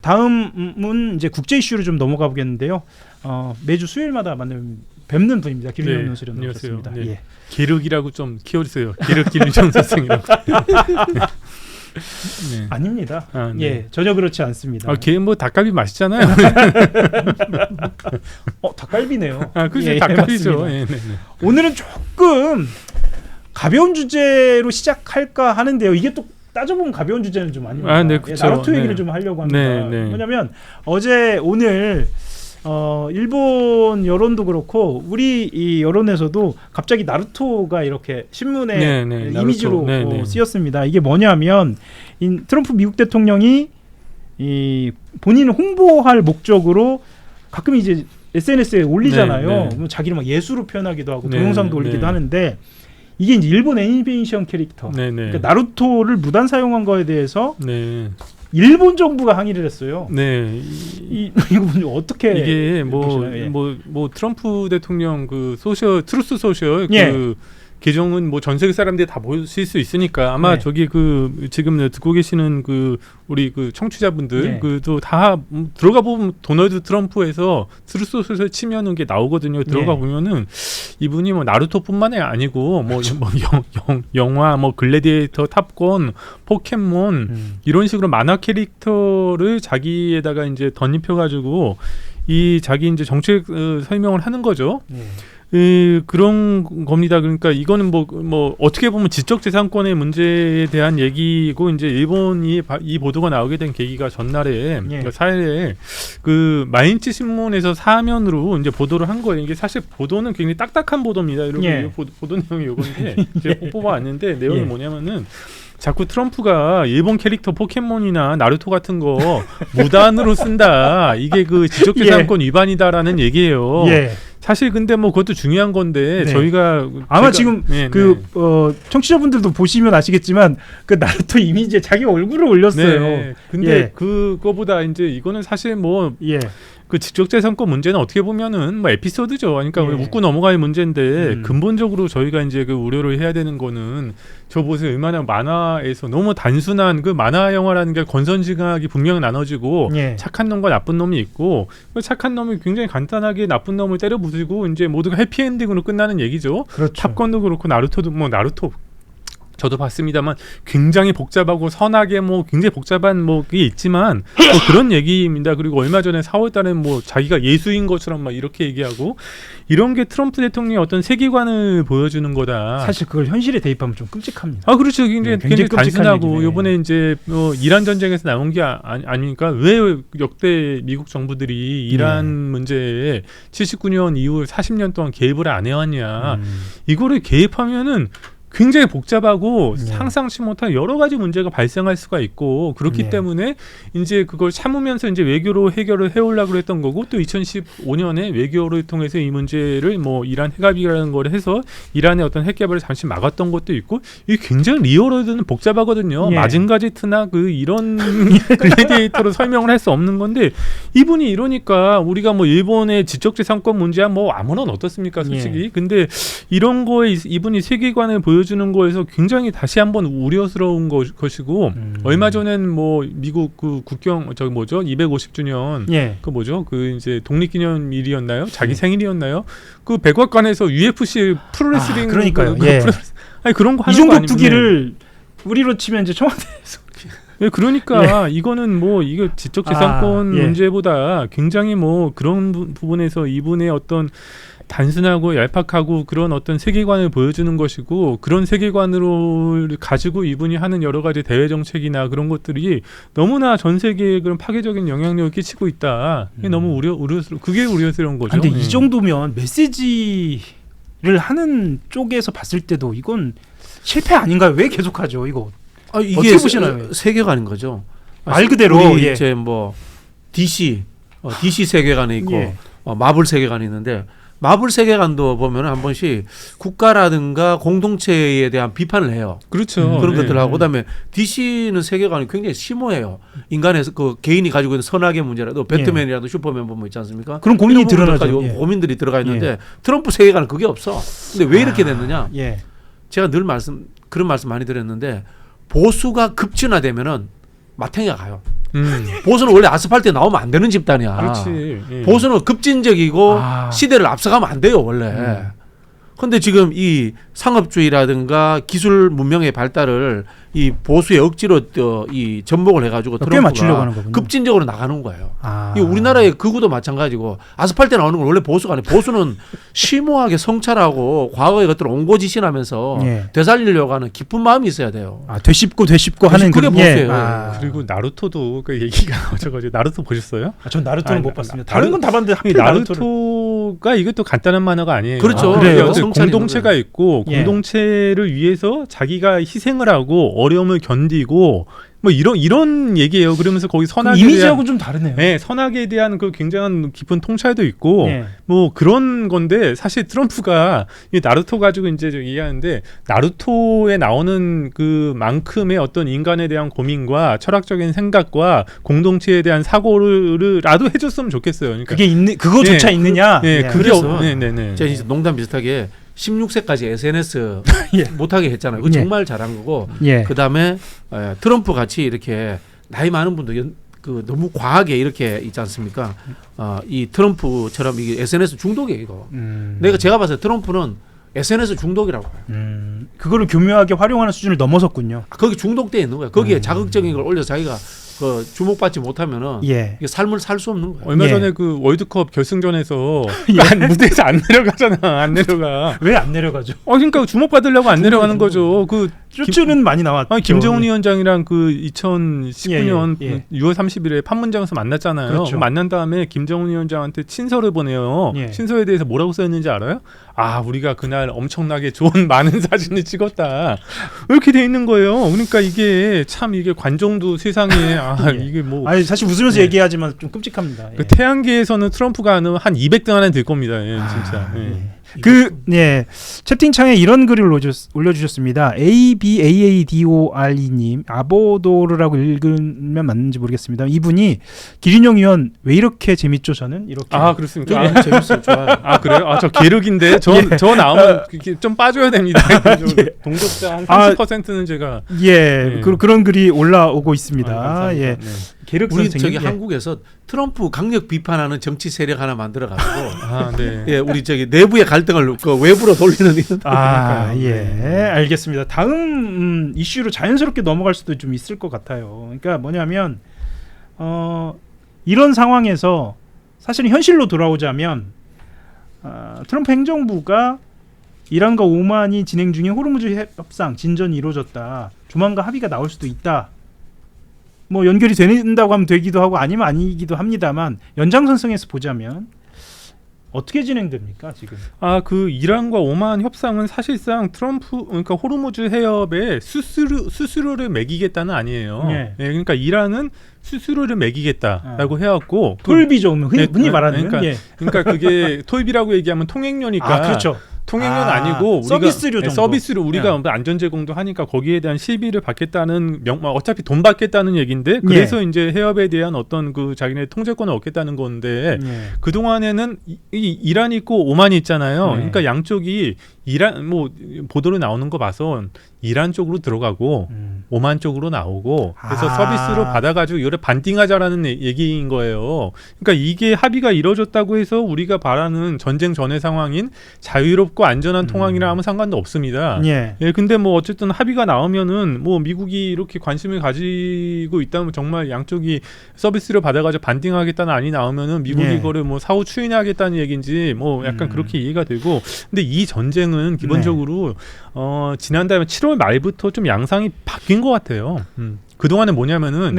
다음은 이제 국제 이슈로 좀 넘어가 보겠는데요. 매주 수요일마다 뵙는 분입니다. 김윤영 논술위원 나오셨습니다. 네. 예. 기륵이라고 좀 키워주세요. 기륵 김윤영 선생이라고. 네. 아닙니다. 네. 예, 전혀 그렇지 않습니다. 뭐 닭갈비 맛있잖아요. 닭갈비네요. 그렇죠. 예, 닭갈비죠. 예, 오늘은 조금 가벼운 주제로 시작할까 하는데요. 이게 또 따져보면 가벼운 주제는 좀 아닙니다. 네, 그렇죠. 나루토 얘기를 좀 하려고 합니다. 뭐냐면 오늘 일본 여론도 그렇고 우리 이 여론에서도 갑자기 나루토가 이렇게 신문에 이미지로 쓰였습니다. 이게 뭐냐면 트럼프 미국 대통령이 본인을 홍보할 목적으로 가끔 이제 SNS에 올리잖아요. 자기를 막 예수로 표현하기도 하고 동영상도 올리기도 하는데 이게 이제 일본 애니메이션 캐릭터 그러니까 나루토를 무단 사용한 거에 대해서 일본 정부가 항의를 했어요. 이거 어떻게 이게 뭐 트럼프 대통령 그 트루스 소셜 그 계정은 뭐 전 세계 사람들이 다 보실 수 있으니까 아마 저기 그 지금 듣고 계시는 그 우리 그 청취자분들 그도 다 들어가 보면 도널드 트럼프에서 트루스 소셜 치면은 게 나오거든요. 들어가 보면은 이분이 뭐 나루토뿐만이 아니고 영화 뭐 글래디에이터, 탑건, 포켓몬 이런 식으로 만화 캐릭터를 자기에다가 이제 덧입혀가지고 이 자기 이제 정책 설명을 하는 거죠. 그런 겁니다. 그러니까 이거는 뭐 어떻게 보면 지적재산권의 문제에 대한 얘기고 이제 일본이 이 보도가 나오게 된 계기가 전날에 그러니까 4일에 그 마인치 신문에서 사면으로 이제 보도를 한 거예요. 이게 사실 보도는 굉장히 딱딱한 보도입니다. 이렇게 보도 내용이 요건데 제가 뽑아왔는데 내용이 뭐냐면은 자꾸 트럼프가 일본 캐릭터 포켓몬이나 나루토 같은 거 무단으로 쓴다. 이게 그 지적재산권 위반이다라는 얘기예요. 사실 근데 뭐 그것도 중요한 건데 저희가 아마 지금 청취자분들도 보시면 아시겠지만 그 나루토 이미지에 자기 얼굴을 올렸어요. 근데 그거보다 이제 이거는 사실 그 지적재산권 문제는 어떻게 보면은 뭐 에피소드죠. 그러니까 웃고 넘어갈 문제인데 근본적으로 저희가 이제 그 우려를 해야 되는 거는 저 보세요. 얼마나 만화에서 너무 단순한 그 만화 영화라는 게 권선징악이 분명히 나눠지고 착한 놈과 나쁜 놈이 있고 그 착한 놈이 굉장히 간단하게 나쁜 놈을 때려 부수고 이제 모두가 해피엔딩으로 끝나는 얘기죠. 탑건도 그렇고 나루토도 나루토 저도 봤습니다만 굉장히 복잡하고 선하게 굉장히 복잡한 그게 있지만 그런 얘기입니다. 그리고 얼마 전에 4월달에 자기가 예수인 것처럼 막 이렇게 얘기하고 이런 게 트럼프 대통령의 어떤 세계관을 보여주는 거다. 사실 그걸 현실에 대입하면 좀 끔찍합니다. 그렇죠. 굉장히 단순하고 이번에 이제 이란 전쟁에서 나온 게 아니니까 왜 역대 미국 정부들이 이란 문제에 79년 이후 40년 동안 개입을 안 해왔냐. 이거를 개입하면은 굉장히 복잡하고 상상치 못한 여러 가지 문제가 발생할 수가 있고 그렇기 때문에 이제 그걸 참으면서 이제 외교로 해결을 해오려고 했던 거고 또 2015년에 외교를 통해서 이 문제를 이란 핵합의라는 걸 해서 이란의 어떤 핵개발을 잠시 막았던 것도 있고 이게 굉장히 리얼로는 복잡하거든요. 마징가제트나 이런 글래디에이터로 설명을 할 수 없는 건데 이분이 이러니까 우리가 일본의 지적재산권 문제야 아무나 어떻습니까 솔직히. 근데 이런 거에 이분이 세계관을 보여주는 거에서 굉장히 다시 한번 우려스러운 것이고 얼마 전엔 미국 그 국경 250주년 그 이제 독립기념일이었나요? 자기 생일이었나요? 그 백악관에서 UFC 프로레슬링 그러니까요. 아니 그런 거 하는 이종국 거 아니면 투기를 우리로 치면 이제 청와대에서 그러니까 이거는 이거 지적재산권 문제보다 굉장히 그런 부분에서 이분의 어떤 단순하고 얄팍하고 그런 어떤 세계관을 보여주는 것이고 그런 세계관으로 가지고 이분이 하는 여러 가지 대외 정책이나 그런 것들이 너무나 전 세계에 그런 파괴적인 영향력을 끼치고 있다. 이게 너무 그게 우려스러운 거죠. 근데 이 정도면 메시지를 하는 쪽에서 봤을 때도 이건 실패 아닌가요? 왜 계속하죠? 이거 이게 어떻게 보시나요? 세계관인 거죠. 말 그대로 이제 DC 세계관이 있고 마블 세계관이 있는데 마블 세계관도 보면 한 번씩 국가라든가 공동체에 대한 비판을 해요. 그렇죠. 그런 것들하고 그다음에 DC는 세계관이 굉장히 심오해요. 인간의 그 개인이 가지고 있는 선악의 문제라도 배트맨이라도 슈퍼맨 보면 있지 않습니까? 그런 고민이 드러나죠. 고민들이 들어가 있는데 트럼프 세계관은 그게 없어. 근데 왜 이렇게 됐느냐? 제가 늘 그런 말씀 많이 드렸는데 보수가 급진화되면은 마탱이가 가요. 보수는 원래 아스팔트에 나오면 안 되는 집단이야. 그렇지. 예. 보수는 급진적이고 시대를 앞서가면 안 돼요 원래. 근데 지금 이 상업주의라든가 기술 문명의 발달을 이 보수의 억지로 이 전복을 해가지고 꽤 맞추려고 하는 트럼프가 거군요. 급진적으로 나가는 거예요. 이 우리나라의 극우도 마찬가지고 아스팔트에 나오는 건 원래 보수가 아니에요. 보수는 심오하게 성찰하고 과거의 것들을 옹고지신하면서 되살리려고 하는 깊은 마음이 있어야 돼요. 되씹고 하는 그게 보수예요. 그리고 나루토도 그 얘기가 나와가지고 나루토 보셨어요? 전 나루토는 못 봤습니다. 다른 건 다 봤는데 하필 나루토가 이것도 간단한 만화가 아니에요. 그렇죠. 그래요? 공동체가 있고 공동체를 위해서 자기가 희생을 하고 어려움을 견디고 뭐 이런 얘기예요. 그러면서 거기 선악에 이미지하고 좀 다르네요. 네, 선악에 대한 그 굉장한 깊은 통찰도 있고 네. 뭐 그런 건데 사실 트럼프가 이 나루토 가지고 이제 얘기하는데 나루토에 나오는 그만큼의 어떤 인간에 대한 고민과 철학적인 생각과 공동체에 대한 사고를라도 해줬으면 좋겠어요. 그러니까 그게 그거조차 있느냐? 네, 그게 그래서 제가 이제 농담 비슷하게 16세까지 SNS 못하게 했잖아요. 그거 정말 잘한 거고. 그 다음에 트럼프 같이 이렇게 나이 많은 분들 너무 과하게 이렇게 있지 않습니까? 이 트럼프처럼 이게 SNS 중독이에요. 이거. 제가 봤을 때 트럼프는 SNS 중독이라고 봐요. 그거를 교묘하게 활용하는 수준을 넘어섰군요. 거기 중독돼 있는 거예요. 거기에 자극적인 걸 올려서 자기가 주목받지 못하면은 이게 삶을 살 수 없는 거예요. 얼마 전에 그 월드컵 결승전에서 무대에서 안 내려가잖아. 안 내려가. 왜 안 내려가죠? 그러니까 주목받으려고 안 내려가는 거죠. 쇼츠는 많이 나왔죠. 김정은 위원장이랑 2019년 6월 30일에 판문점에서 만났잖아요. 그렇죠. 만난 다음에 김정은 위원장한테 친서를 보내요. 친서에 대해서 뭐라고 써있는지 알아요? 우리가 그날 엄청나게 좋은 많은 사진을 찍었다. 이렇게 돼 있는 거예요. 그러니까 이게 관종도 세상에 이게 뭐 사실 웃으면서 얘기하지만 좀 끔찍합니다. 그 태양계에서는 트럼프가 한 200등 안에 들 겁니다. 진짜. 채팅창에 이런 글을 올려주셨습니다. ABAADOR님 아보도르라고 읽으면 맞는지 모르겠습니다. 이분이 기린용 의원 왜 이렇게 재밌죠? 저는 이렇게. 그렇습니까? 재밌어요. 좋아요. 그래요? 저 계륵인데 저 나오면 좀 빠져야 됩니다. 동독자 한 30%는 제가 그런 글이 올라오고 있습니다. 우리 한국에서 트럼프 강력 비판하는 정치 세력 하나 만들어가지고 우리 내부의 갈등을 외부로 돌리는 알겠습니다. 다음 이슈로 자연스럽게 넘어갈 수도 좀 있을 것 같아요. 그러니까 뭐냐면 이런 상황에서 사실은 현실로 돌아오자면 트럼프 행정부가 이란과 오만이 진행 중인 호르무즈 협상 진전이 이루어졌다. 조만간 합의가 나올 수도 있다. 뭐 연결이 된다고 하면 되기도 하고 아니면 아니기도 합니다만 연장선상에서 보자면 어떻게 진행됩니까 지금? 그 이란과 오만 협상은 사실상 그러니까 호르무즈 해협에 수수료를 매기겠다는 아니에요. 그러니까 이란은 수수료를 매기겠다라고 해왔고 토입이죠. 흔히 말하는. 그러니까 그게 토입이라고 얘기하면 통행료니까. 그렇죠. 통행료는 아니고 서비스료 정도. 서비스로 우리가 안전 제공도 하니까 거기에 대한 실비를 받겠다는 어차피 돈 받겠다는 얘기인데 그래서 이제 해협에 대한 어떤 자기네 통제권을 얻겠다는 건데 그 동안에는 이란이 있고 오만이 있잖아요. 그러니까 양쪽이 이란 보도로 나오는 거 봐서 이란 쪽으로 들어가고 오만 쪽으로 나오고 그래서 서비스로 받아가지고 이거를 반띵하자라는 얘기인 거예요. 그러니까 이게 합의가 이루어졌다고 해서 우리가 바라는 전쟁 전의 상황인 자유롭고 안전한 통항이랑 아무 상관도 없습니다. 근데 어쨌든 합의가 나오면은 미국이 이렇게 관심을 가지고 있다면 정말 양쪽이 서비스를 받아가지고 반띵하겠다는 안이 나오면은 미국이 이거를 사후 추인하겠다는 얘기인지 약간 그렇게 이해가 되고 근데 이 전쟁은 기본적으로 지난달 7월 말부터 좀 양상이 바뀐 것 같아요. 그동안은 뭐냐면은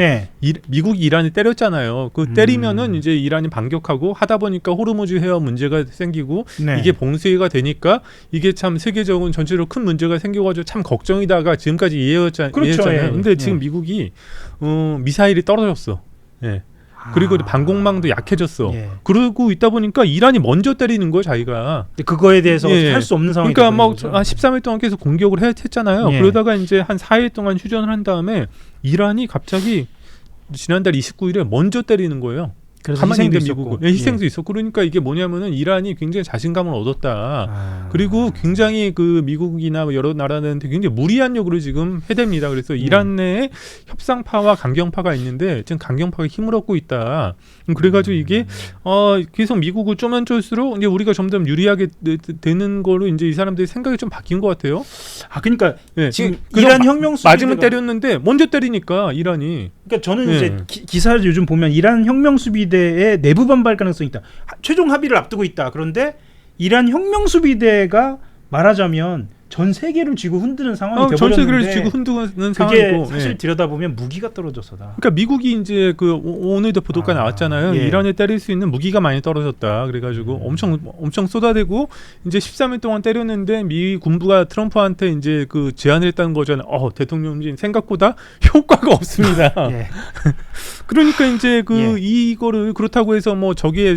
미국이 이란을 때렸잖아요. 때리면은 이제 이란이 반격하고 하다 보니까 호르무즈 해협 문제가 생기고 이게 봉쇄가 되니까 이게 참 세계적인 전체적으로 큰 문제가 생겨가지고 참 걱정이다가 지금까지 이해했잖아요. 근데 지금 미국이 미사일이 떨어졌어. 그리고 방공망도 약해졌어. 그러고 있다 보니까 이란이 먼저 때리는 거예요, 자기가. 그거에 대해서 할 수 없는 상황이 그러니까 한 13일 동안 계속 공격을 했잖아요. 그러다가 이제 한 4일 동안 휴전을 한 다음에 이란이 갑자기 지난달 29일에 먼저 때리는 거예요. 가만히 있는 미국은 희생도 있었고 그러니까 이게 뭐냐면은 이란이 굉장히 자신감을 얻었다. 그리고 굉장히 그 미국이나 여러 나라는 굉장히 무리한 요구를 지금 해댑니다. 그래서 이란 내에 협상파와 강경파가 있는데 지금 강경파가 힘을 얻고 있다. 그래가지고 이게 계속 미국을 쪼면 쫄수록 이제 우리가 점점 유리하게 되는 거로 이제 이 사람들이 생각이 좀 바뀐 것 같아요. 그러니까 지금 이란 혁명 수비대가 맞으면 때렸는데 먼저 때리니까 이란이. 그러니까 저는 이제 기사를 요즘 보면 이란 혁명 수비대의 내부 반발 가능성이 있다. 최종 합의를 앞두고 있다. 그런데 이란 혁명 수비대가 말하자면 전 세계를 쥐고 흔드는 상황이 되버렸는데 전 세계를 쥐고 흔드는 상황이고 사실 들여다보면 무기가 떨어져서다. 그러니까 미국이 이제 그 오늘도 보도가 나왔잖아요. 이란에 때릴 수 있는 무기가 많이 떨어졌다. 그래가지고 엄청 쏟아대고 이제 13일 동안 때렸는데 미 군부가 트럼프한테 이제 그 제안을 했다는 거잖아요. 대통령님 생각보다 효과가 없습니다. 그러니까 이제 이거를 그렇다고 해서 뭐 저기에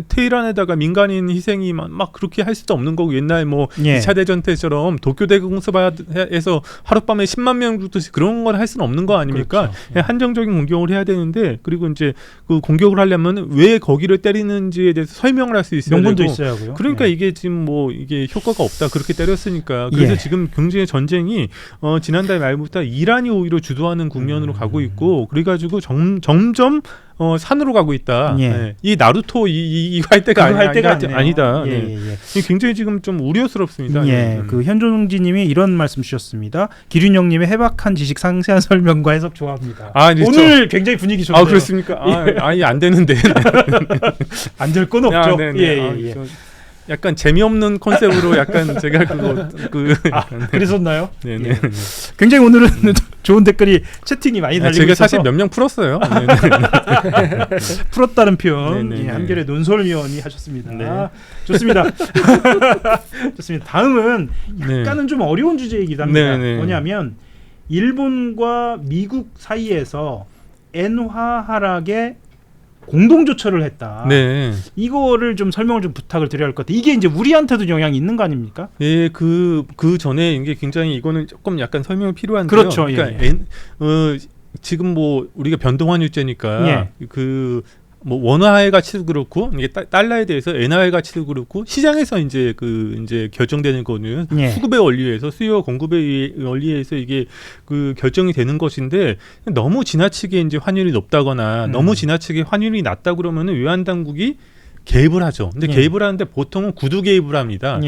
테헤란에다가 민간인 희생이 막 그렇게 할 수도 없는 거고 옛날 뭐 2차 대전 때처럼 도쿄대공 공습에서 하룻밤에 10만 명부터 그런 걸 할 수는 없는 거 아닙니까? 그렇죠. 한정적인 공격을 해야 되는데 그리고 이제 그 공격을 하려면 왜 거기를 때리는지에 대해서 설명을 할 수 있어야 명분도 되고. 있어야 하고요. 그러니까 이게 지금 뭐 이게 효과가 없다 그렇게 때렸으니까 그래서 지금 경제의 전쟁이 지난달 말부터 이란이 오히려 주도하는 국면으로 가고 있고 그래가지고 점점 산으로 가고 있다. 이 나루토 이거 할 때가 아니다. 굉장히 지금 좀 우려스럽습니다. 그 현종지님이 이런 말씀 주셨습니다. 기륜형님의 해박한 지식 상세한 설명과 해석 좋아합니다. 오늘 굉장히 분위기 좋네요. 그렇습니까? 아예 안 되는데 안 될 건 없죠. 약간 재미없는 컨셉으로 약간 제가 그랬었나요? 네네. 굉장히 오늘은 좋은 댓글이 채팅이 많이 달리고 제가 있어서 사실 몇 명 풀었어요. 풀었다는 표현 한겨레 논설위원이 하셨습니다. 좋습니다. 좋습니다. 다음은 약간은 좀 어려운 주제이기도 합니다. 뭐냐면 일본과 미국 사이에서 엔화 하락에 공동 조처를 했다. 이거를 좀 설명을 좀 부탁을 드려야 할 것 같아요. 이게 이제 우리한테도 영향이 있는 거 아닙니까? 그 전에 이게 굉장히 이거는 조금 약간 설명이 필요한데요. 그렇죠. 그러니까 지금 뭐 우리가 변동환율제니까 뭐 원화의 가치도 그렇고 이게 달러에 대해서 엔화의 가치도 그렇고 시장에서 이제 결정되는 거는 수급의 원리에서 수요와 공급의 원리에서 이게 그 결정이 되는 것인데 너무 지나치게 이제 환율이 높다거나 너무 지나치게 환율이 낮다 그러면은 외환 당국이 개입을 하죠. 근데 개입을 하는데 보통은 구두 개입을 합니다.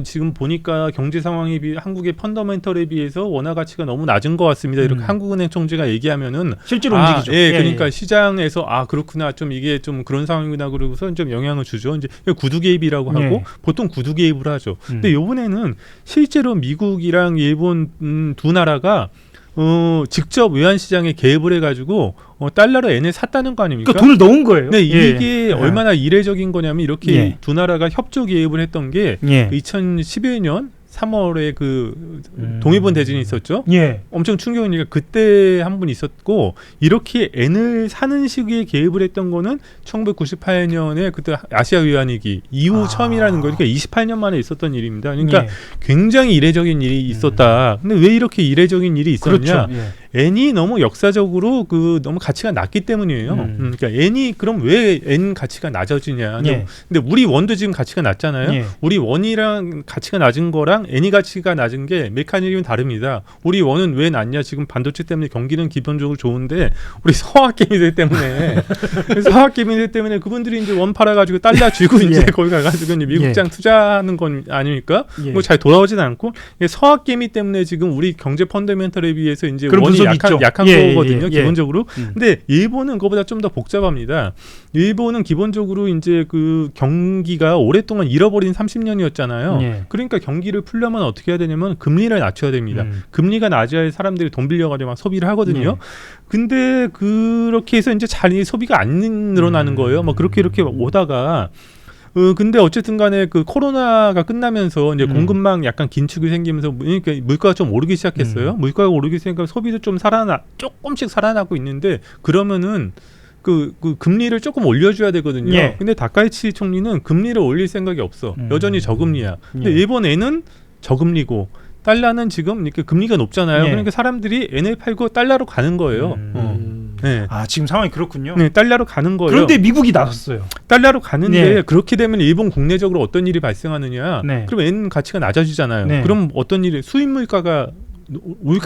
지금 보니까 경제 상황이 한국의 펀더멘털에 비해서 원화 가치가 너무 낮은 것 같습니다. 이렇게 한국은행 총재가 얘기하면은 실제로 움직이죠. 그러니까 시장에서 그렇구나 좀 이게 좀 그런 상황이구나 그러고서 좀 영향을 주죠. 이제 구두 개입이라고 하고 보통 구두 개입을 하죠. 근데 이번에는 실제로 미국이랑 일본 두 나라가 직접 외환 시장에 개입을 해가지고 달러로 엔을 샀다는 거 아닙니까? 그러니까 돈을 넣은 거예요. 네, 이게 얼마나 이례적인 거냐면 이렇게 두 나라가 협조 개입을 했던 게 2011년 3월에 그 동일본 대전이 있었죠. 엄청 충격이니까 그때 한 번 있었고 이렇게 엔을 사는 시기에 개입을 했던 거는 1998년에 그때 아시아 위안위기 이후 처음이라는 거니까 28년 만에 있었던 일입니다. 그러니까 굉장히 이례적인 일이 있었다. 근데 왜 이렇게 이례적인 일이 있었냐? 엔이 너무 역사적으로 너무 가치가 낮기 때문이에요. 그러니까 엔이 그럼 왜 엔 가치가 낮아지냐? 근데 우리 원도 지금 가치가 낮잖아요. 우리 원이랑 가치가 낮은 거랑 엔이 가치가 낮은 게 메커니즘이 다릅니다. 우리 원은 왜 낮냐? 지금 반도체 때문에 경기는 기본적으로 좋은데 우리 서학개미들 때문에 서학개미들 때문에 그분들이 이제 원 팔아가지고 달러 쥐고 이제 거기 가가지고 이제 미국장 투자하는 건 아닙니까? 뭐 잘 돌아오진 않고 서학개미 때문에 지금 우리 경제 펀더멘털에 비해서 이제 원이 약한 거거든요. 기본적으로. 근데 일본은 그거보다 좀 더 복잡합니다. 일본은 기본적으로 이제 그 경기가 오랫동안 잃어버린 30년이었잖아요. 그러니까 경기를 풀려면 어떻게 해야 되냐면 금리를 낮춰야 됩니다. 금리가 낮아야 사람들이 돈 빌려가지고 막 소비를 하거든요. 근데 그렇게 해서 이제 잘 소비가 안 늘어나는 거예요. 막 그렇게 이렇게 오다가 근데 어쨌든 간에 그 코로나가 끝나면서 이제 공급망 약간 긴축이 생기면서 그러니까 물가가 좀 오르기 시작했어요. 물가가 오르기 시작하니까 소비도 좀 조금씩 살아나고 있는데 그러면은 그 금리를 조금 올려줘야 되거든요. 근데 다카이치 총리는 금리를 올릴 생각이 없어. 여전히 저금리야. 근데 일본에는 저금리고 달러는 지금 이렇게 금리가 높잖아요. 그러니까 사람들이 엔을 팔고 달러로 가는 거예요. 네. 지금 상황이 그렇군요. 네, 달러로 가는 거예요. 그런데 미국이 나섰어요. 달러로 가는데 네. 그렇게 되면 일본 국내적으로 어떤 일이 발생하느냐? 네. 그럼 엔 가치가 낮아지잖아요. 네. 그럼 어떤 일이 수입 물가가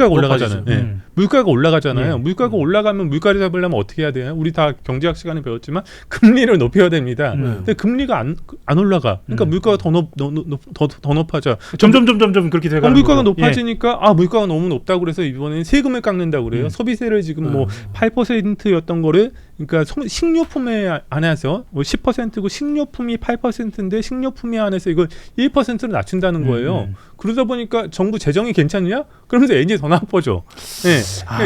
올라가잖아요. 네. 물가가 올라가잖아요. 물가가 올라가면 물가를 잡으려면 어떻게 해야 돼요? 우리 다 경제학 시간에 배웠지만 금리를 높여야 됩니다. 근데 금리가 안 올라가. 그러니까 물가가 더 높아져. 점점 그렇게 돼가는 물가가 높아지니까 물가가 너무 높다고 그래서 이번엔 세금을 깎는다고 그래요. 소비세를 지금 뭐 8%였던 거를 그러니까 식료품에 안에서 10%고 식료품이 8%인데 식료품에 한해서 이걸 1%로 낮춘다는 거예요. 그러다 보니까 정부 재정이 괜찮냐? 그러면서 엔이 더 나빠져. 네.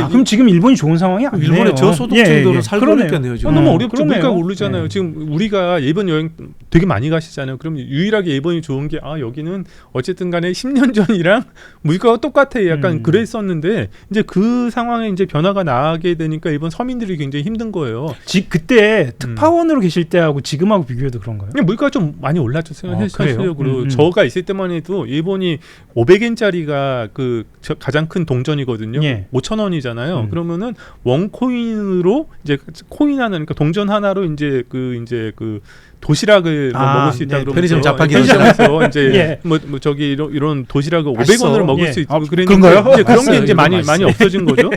그럼 지금 일본이 좋은 상황이 아니네요. 일본의 저소득층들은 살고 있겠네요. 지금. 너무 어렵죠. 물가가 오르잖아요. 지금 우리가 일본 여행 되게 많이 가시잖아요. 그럼 유일하게 일본이 좋은 게 여기는 어쨌든 간에 10년 전이랑 물가가 똑같아. 약간 그랬었는데 이제 그 상황에 이제 변화가 나게 되니까 일본 서민들이 굉장히 힘든 거예요. 그때 특파원으로 계실 때하고 지금하고 비교해도 그런가요? 그냥 물가가 좀 많이 올랐죠. 현실적으로 저가 있을 때만 해도 일본이 500엔짜리가 그 가장 큰 동전이거든요. 5,000원이잖아요. 그러면은 원코인으로 이제 코인 하나, 그러니까 동전 하나로 이제 그 도시락을 먹을 수 있다. 그러면 편의점 자판기에서 이제 뭐 저기 이런 도시락을 500원으로 먹을 수 있고 그런가요? 이제 그런 게 이제 많이 없어진 거죠.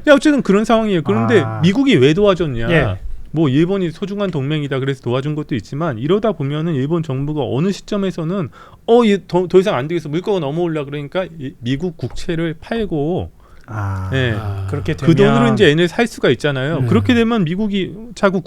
어쨌든 그런 상황이에요. 그런데 미국이 왜 도와줬냐? 뭐 일본이 소중한 동맹이다 그래서 도와준 것도 있지만 이러다 보면은 일본 정부가 어느 시점에서는 더 이상 안 되겠어 물가가 너무 올라 그러니까 미국 국채를 팔고 그렇게 되면 그 돈으로 이제 엔을 살 수가 있잖아요. 그렇게 되면 미국이 자꾸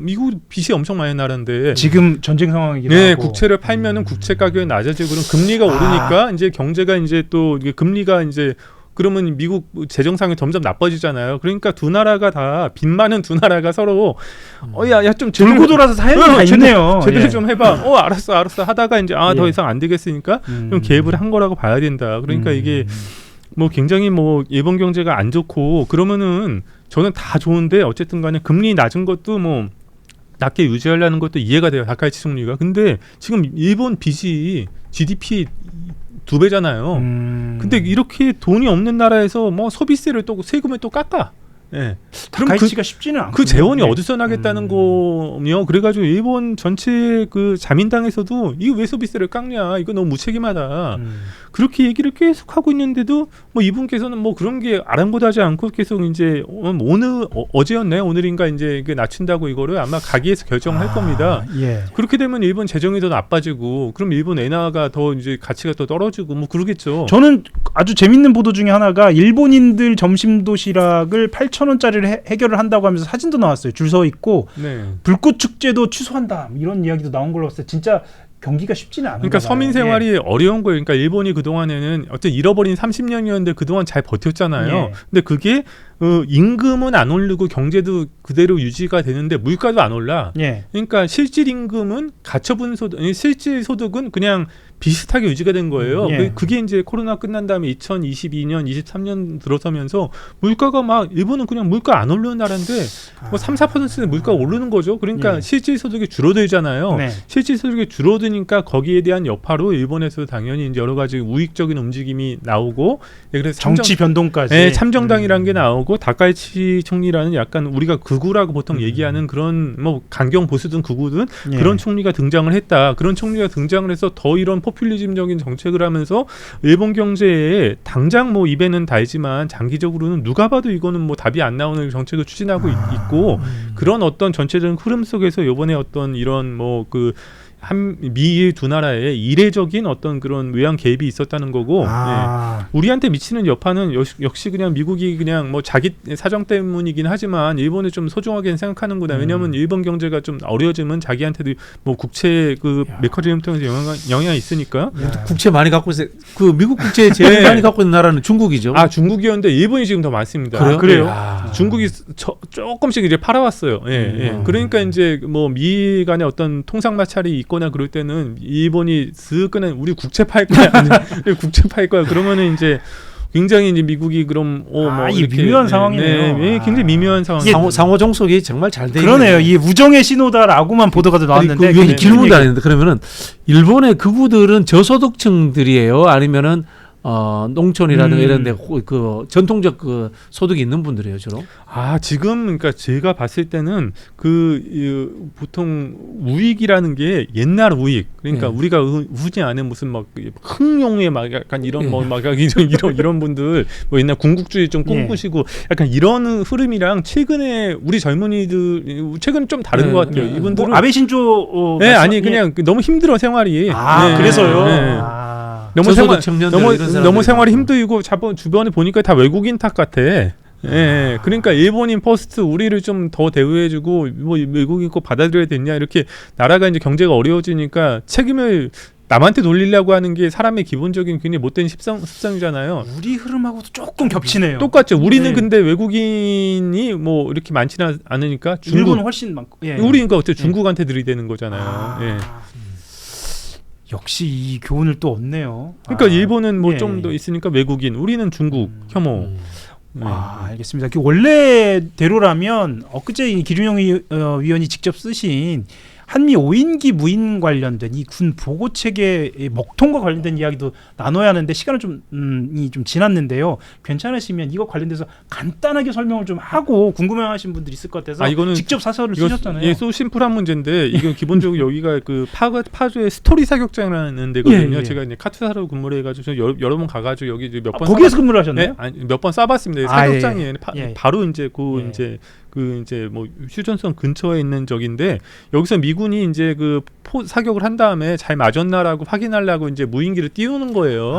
미국 빚이 엄청 많이 나는데 지금 전쟁 상황이기도 하고 국채를 팔면은 국채 가격이 낮아지고 그럼 금리가 오르니까 이제 경제가 이제 또 금리가 이제 그러면 미국 재정상이 점점 나빠지잖아요. 그러니까 두 나라가 다 빚 많은 두 나라가 서로 좀 돌고 돌아서 사연이 다 있네요. 제대로 좀 해봐. 알았어 하다가 이제 더 이상 안 되겠으니까 좀 개입을 한 거라고 봐야 된다. 그러니까 이게 뭐 굉장히 뭐 일본 경제가 안 좋고 그러면은 저는 다 좋은데 어쨌든 간에 금리 낮은 것도 뭐 낮게 유지하려는 것도 이해가 돼요. 다카이치 총리가. 근데 지금 일본 빚이 GDP 2배잖아요. 근데 이렇게 돈이 없는 나라에서 뭐 소비세를 또 세금을 또 깎아. 그럼 가치가 쉽지는 않고 그 재원이 어디서 나겠다는 거며 그래가지고 일본 전체 그 자민당에서도 이거 왜 소비세를 깎냐 이거 너무 무책임하다 그렇게 얘기를 계속 하고 있는데도 뭐 이분께서는 뭐 그런 게 아랑곳하지 않고 계속 이제 어제였나요 오늘인가 이제 낮춘다고 이거를 아마 가기에서 결정할 겁니다. 그렇게 되면 일본 재정이 더 나빠지고 그럼 일본 엔화가 더 이제 가치가 더 떨어지고 뭐 그러겠죠. 저는 아주 재밌는 보도 중에 하나가 일본인들 점심 도시락을 8,000원짜리를 해결을 한다고 하면서 사진도 나왔어요. 줄 서 있고 불꽃 축제도 취소한다 이런 이야기도 나온 걸로 봤어요. 진짜 경기가 쉽지는 않은 그러니까 서민 생활이 어려운 거예요. 그러니까 일본이 그동안에는 어쨌든 잃어버린 30년이었는데 그동안 잘 버텼잖아요. 근데 그게 임금은 안 오르고 경제도 그대로 유지가 되는데 물가도 안 올라. 그러니까 실질 임금은 가처분 소득, 실질 소득은 그냥 비슷하게 유지가 된 거예요. 그게 이제 코로나 끝난 다음에 2022년, 23년 들어서면서 물가가 막 일본은 그냥 물가 안 오르는 나라인데 뭐 3-4% 물가가 오르는 거죠. 그러니까 실질 소득이 줄어들잖아요. 실질 소득이 줄어드니까 거기에 대한 여파로 일본에서 당연히 이제 여러 가지 우익적인 움직임이 나오고 그래서 정치 변동까지 참정당이라는 게 나오고 다카이치 총리라는 약간 우리가 극우라고 보통 얘기하는 그런 뭐 강경 보수든 극우든 그런 총리가 등장을 했다. 그런 총리가 등장을 해서 더 이런 포퓰리즘적인 정책을 하면서 일본 경제에 당장 뭐 입에는 달지만 장기적으로는 누가 봐도 이거는 뭐 답이 안 나오는 정책을 추진하고 있고 그런 어떤 전체적인 흐름 속에서 이번에 어떤 이런 뭐 그 미일 두 나라의 이례적인 어떤 그런 외환 개입이 있었다는 거고 우리한테 미치는 여파는 역시 그냥 미국이 그냥 뭐 자기 사정 때문이긴 하지만 일본을 좀 소중하게 생각하는구나. 왜냐하면 일본 경제가 좀 어려워지면 자기한테도 뭐 국채 그 메커니즘 통해서 영향이 있으니까. 국채 많이 갖고 있어요. 그 미국 국채 제일 많이 갖고 있는 나라는 중국이죠. 중국이었는데 일본이 지금 더 많습니다. 그래요? 중국이 조금씩 이제 팔아왔어요. 그러니까 이제 뭐 미일 간의 어떤 통상 마찰이 있거나 그럴 때는 일본이 슥그는 우리 국채 팔 거야, 국채 팔 거야. 그러면은 이제 굉장히 이제 미국이 그럼 뭐 이렇게 미묘한 상황이네요. 굉장히 미묘한 상황. 상호 종속이 정말 잘 돼. 그러네요. 이 우정의 신호다라고만 보도가 나왔는데 길문도 안 했는데 그러면은 일본의 극우들은 저소득층들이에요, 아니면은 농촌이라든가 이런데 그 전통적 그 소득이 있는 분들이에요 주로. 지금 그러니까 제가 봤을 때는 보통 우익이라는 게 옛날 우익. 그러니까 우리가 흔히 아는 무슨 막 흥룡의 막 약간 이런 막 이런 분들 뭐 옛날 군국주의 좀 꿈꾸시고 약간 이런 흐름이랑 최근에 우리 젊은이들 최근 좀 다른 것 같아요. 이분들은 뭐 아베 신조 아니 그냥 너무 힘들어 생활이. 그래서요. 너무 생활이 힘들고 주변에 보니까 다 외국인 탓 같아. 그러니까 일본인 퍼스트 우리를 좀 더 대우해주고 뭐 외국인 거 받아들여야 되냐 이렇게 나라가 이제 경제가 어려워지니까 책임을 남한테 돌리려고 하는 게 사람의 기본적인 굉장히 못된 습성이잖아요. 우리 흐름하고도 조금 겹치네요. 똑같죠. 우리는 근데 외국인이 뭐 이렇게 많지는 않으니까 일본은 훨씬 많고. 우리니까 어째 중국한테 들이대는 거잖아요. 역시 이 교훈을 또 얻네요. 그러니까 일본은 뭐 좀 더 있으니까 외국인, 우리는 중국 혐오. 알겠습니다. 원래대로라면 엊그제 기준영 위원이 직접 쓰신 한미 5인기 무인 관련된 이 군 보고 체계의 먹통과 관련된 이야기도 나눠야 하는데 시간은 좀 지났는데요. 괜찮으시면 이거 관련돼서 간단하게 설명을 좀 하고 궁금해하시는 분들이 있을 것 같아서 이거는 직접 사설을 쓰셨잖아요. 소 심플한 문제인데 이건 기본적으로 여기가 그 파주의 스토리 사격장이라는 데거든요. 제가 이제 카투사로 근무를 해가지고 여러 번 가가지고 여기 몇 번 거기에서 근무를 하셨나요? 몇 번 쏴봤습니다. 사격장이 바로 이제 이제 뭐 휴전선 근처에 있는 적인데 여기서 미군이 이제 그 사격을 한 다음에 잘 맞았나라고 확인하려고 이제 무인기를 띄우는 거예요.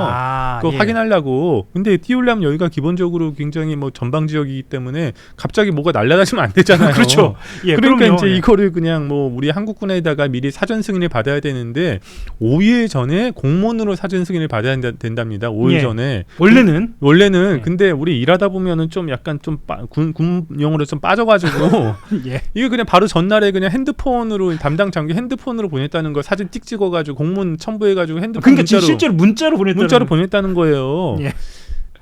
그거 확인하려고. 근데 띄우려면 여기가 기본적으로 굉장히 뭐 전방 지역이기 때문에 갑자기 뭐가 날아다니면 안 되잖아요. 그렇죠. 그러니까 이제 이거를 그냥 뭐 우리 한국군에다가 미리 사전 승인을 받아야 되는데 5일 전에 공문으로 사전 승인을 받아야 된답니다. 5일 전에. 원래는 근데 우리 일하다 보면은 좀 약간 좀 군용으로 좀 빠져가지고 이게 그냥 바로 전날에 그냥 핸드폰으로 담당 장교 핸드폰으로 보냈다는 거 사진 띡 찍어가지고 공문 첨부해가지고 핸드폰 그러니까 실제로 문자로 보냈다는 거예요.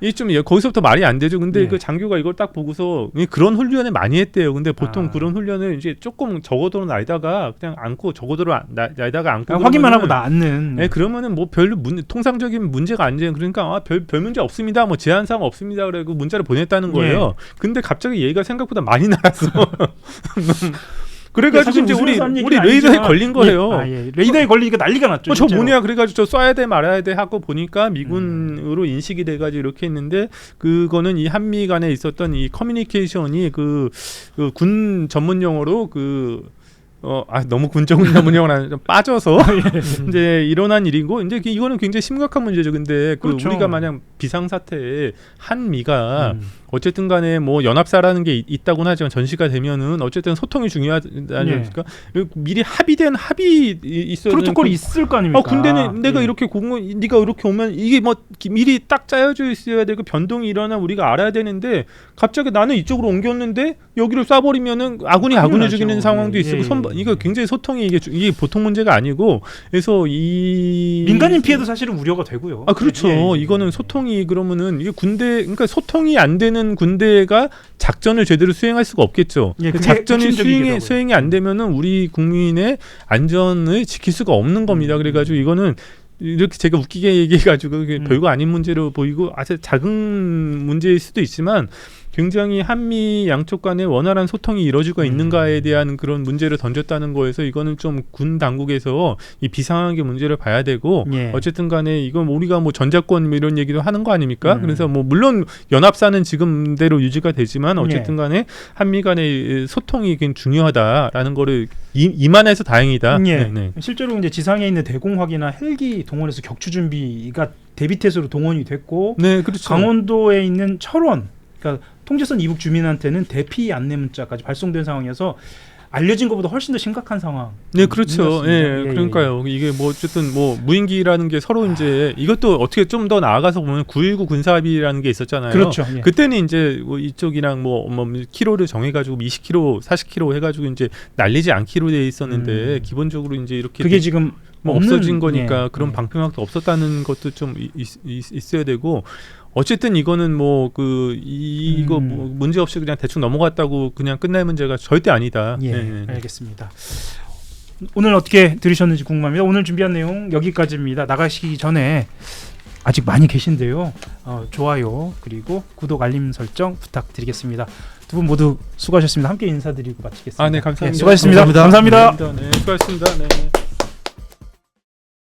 이게 좀 거기서부터 말이 안 되죠. 근데 그 장교가 이걸 딱 보고서 그런 훈련을 많이 했대요. 근데 보통 그런 훈련을 이제 조금 적어도는 날다가 그냥 안고 날다가 안고 확인만 하고 놔는. 그러면은 뭐 별 통상적인 문제가 안 되는 그러니까 별 문제 없습니다. 뭐 제한사항 없습니다. 그래고 문자를 보냈다는 거예요. 근데 갑자기 얘가 생각보다 많이 날았어. 그래가지고 이제 우리 레이더에 걸린 거예요. 레이더에 걸리니까 난리가 났죠. 저 뭐냐 그래가지고 저 쏴야 돼 말아야 돼 하고 보니까 미군으로 인식이 돼가지고 이렇게 했는데 그거는 이 한미 간에 있었던 이 커뮤니케이션이 그 군 전문 용어로 너무 군정 전문용어는 좀 빠져서 이제 일어난 일이고 이제 이거는 굉장히 심각한 문제죠. 근데 우리가 만약 비상사태에 한미가 어쨌든 간에 뭐 연합사라는 게 있다고는 하지만 전시가 되면은 어쨌든 소통이 중요하다니까 미리 합의된 합의 있어야 프로토콜이 있을 거 아닙니까? 근데는 내가 이렇게 네가 이렇게 오면 이게 뭐 미리 딱 짜여져 있어야 되고 변동이 일어나 우리가 알아야 되는데 갑자기 나는 이쪽으로 옮겼는데 여기를 쏴버리면은 아군을 죽이는 상황도 있고 이거 굉장히 소통이 이게 보통 문제가 아니고 그래서 민간인 피해도 사실은 우려가 되고요. 그렇죠. 이거는 소통이 그러면은 이게 그러니까 소통이 안 되는 군대가 작전을 제대로 수행할 수가 없겠죠. 작전이 수행이 안 되면은 우리 국민의 안전을 지킬 수가 없는 겁니다. 그래가지고 이거는 이렇게 제가 웃기게 얘기해가지고 별거 아닌 문제로 보이고 아주 작은 문제일 수도 있지만 굉장히 한미 양쪽 간에 원활한 소통이 이루어지고 있는가에 대한 그런 문제를 던졌다는 거에서 이거는 좀 군 당국에서 이 비상하게 문제를 봐야 되고 어쨌든 간에 이건 우리가 뭐 전자권 이런 얘기도 하는 거 아닙니까? 그래서 뭐 물론 연합사는 지금대로 유지가 되지만 어쨌든 간에 한미 간의 소통이 굉장히 중요하다라는 거를 이만해서 다행이다. 실제로 이제 지상에 있는 대공화기나 헬기 동원해서 격추 준비가 대비태세로 동원이 됐고 그렇죠. 강원도에 있는 철원 그러니까 통제선 이북 주민한테는 대피 안내 문자까지 발송된 상황이어서 알려진 것보다 훨씬 더 심각한 상황. 그렇죠. 그러니까요. 이게 뭐 어쨌든 뭐 무인기라는 게 서로 이제 이것도 어떻게 좀 더 나아가서 보면 9.19 군사합의라는 게 있었잖아요. 그렇죠. 그때는 이제 뭐 이쪽이랑 뭐 키로를 정해가지고 20km, 40km 해가지고 이제 날리지 않기로 돼 있었는데 기본적으로 이제 이렇게 그게 지금 뭐 없어진 거니까 그런 방평학도 없었다는 것도 좀 있어야 되고. 어쨌든 이거는 뭐 이거 뭐 문제 없이 그냥 대충 넘어갔다고 그냥 끝날 문제가 절대 아니다. 알겠습니다. 오늘 어떻게 들으셨는지 궁금합니다. 오늘 준비한 내용 여기까지입니다. 나가시기 전에 아직 많이 계신데요. 좋아요 그리고 구독 알림 설정 부탁드리겠습니다. 두 분 모두 수고하셨습니다. 함께 인사드리고 마치겠습니다. 네, 감사합니다. 수고하셨습니다. 감사합니다. 네, 수고하셨습니다. 네.